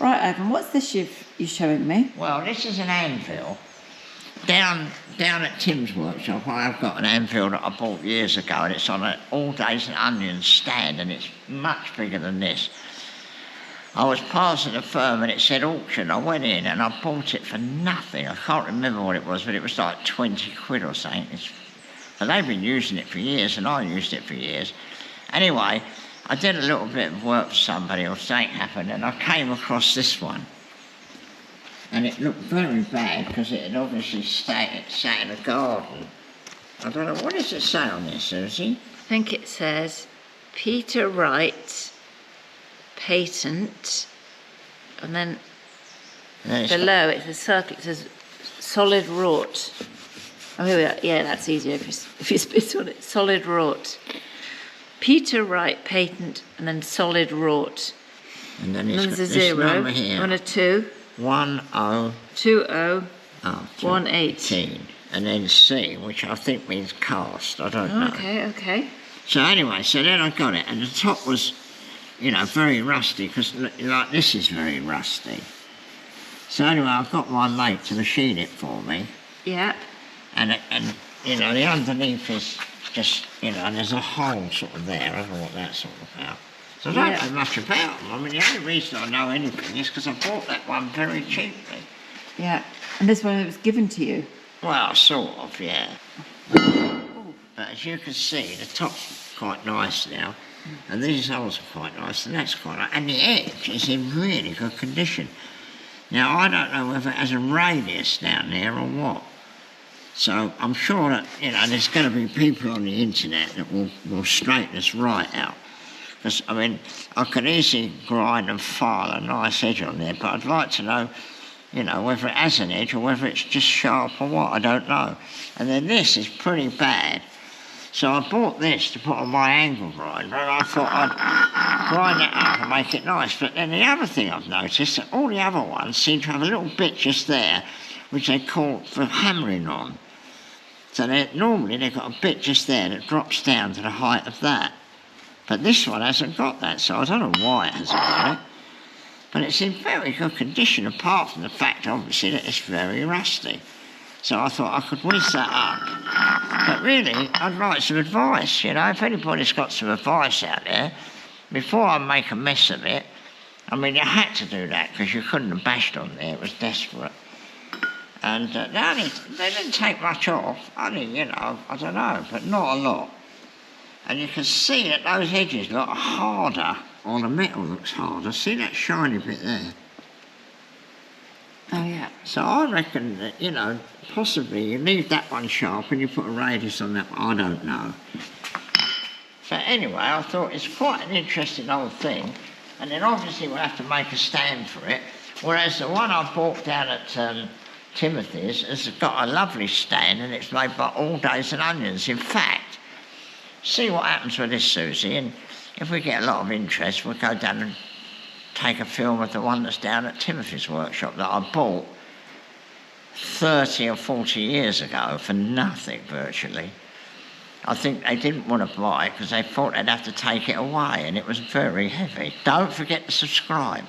Right, Ivan, what's this you're showing me? Well, this is an Anvil. Down at Tim's workshop, I've got an Anvil that I bought years ago, and it's on an all-days and onions stand, and it's much bigger than this. I was passing a firm and it said auction. I went in and I bought it for nothing. I can't remember what it was, but it was like 20 quid or something. But they've been using it for years, and I used it for years. Anyway, I did a little bit of work for somebody, or something happened, and I came across this one. And it looked very bad because it had obviously sat in a garden. I don't know, what does it say on this, Susie? I think it says Peter Wright, patent, and then below it's a circle, it says solid wrought. Oh, here we are. Yeah, that's easier if you spit on it. Solid wrought. Peter Wright, patent, and then solid wrought. And then there's a this 0 number here. and a 2. 102018. And then C, which I think means cast. I don't know. Okay. So anyway, so then I got it, and the top was, very rusty, because like this is very rusty. So anyway, I've got my mate to machine it for me. Yeah. And the underneath is just, and there's a hole sort of there. I don't know what that's all about. So I don't know much about them. I mean, the only reason I know anything is because I bought that one very cheaply. Yeah. And this one was given to you? Well, sort of, yeah. But as you can see, the top's quite nice now, and these holes are quite nice, and that's quite nice. And the edge is in really good condition. Now, I don't know whether it has a radius down there or what. So I'm sure that, there's going to be people on the internet that will straighten this right out. Because, I could easily grind and file a nice edge on there, but I'd like to know, whether it has an edge or whether it's just sharp or what, I don't know. And then this is pretty bad. So I bought this to put on my angle grinder, and I thought I'd grind it up and make it nice. But then the other thing I've noticed, that all the other ones seem to have a little bit just there, which they call for hammering on. So normally they've got a bit just there that drops down to the height of that. But this one hasn't got that, so I don't know why it hasn't got it. But it's in very good condition, apart from the fact, obviously, that it's very rusty. So I thought I could whiz that up. But really, I'd like some advice, if anybody's got some advice out there, before I make a mess of it. You had to do that, because you couldn't have bashed on there, it was desperate. And they didn't take much off, only, I don't know, but not a lot. And you can see that those edges look harder, or the metal looks harder. See that shiny bit there? Oh, yeah. So I reckon that, possibly you leave that one sharp and you put a radius on that one. I don't know. So anyway, I thought it's quite an interesting old thing. And then obviously we'll have to make a stand for it. Whereas the one I bought down at Timothy's has got a lovely stand, and it's made by All Days and Onions. In fact, see what happens with this, Susie, and if we get a lot of interest, we'll go down and take a film of the one that's down at Timothy's workshop that I bought 30 or 40 years ago for nothing, virtually. I think they didn't want to buy it because they thought they'd have to take it away, and it was very heavy. Don't forget to subscribe.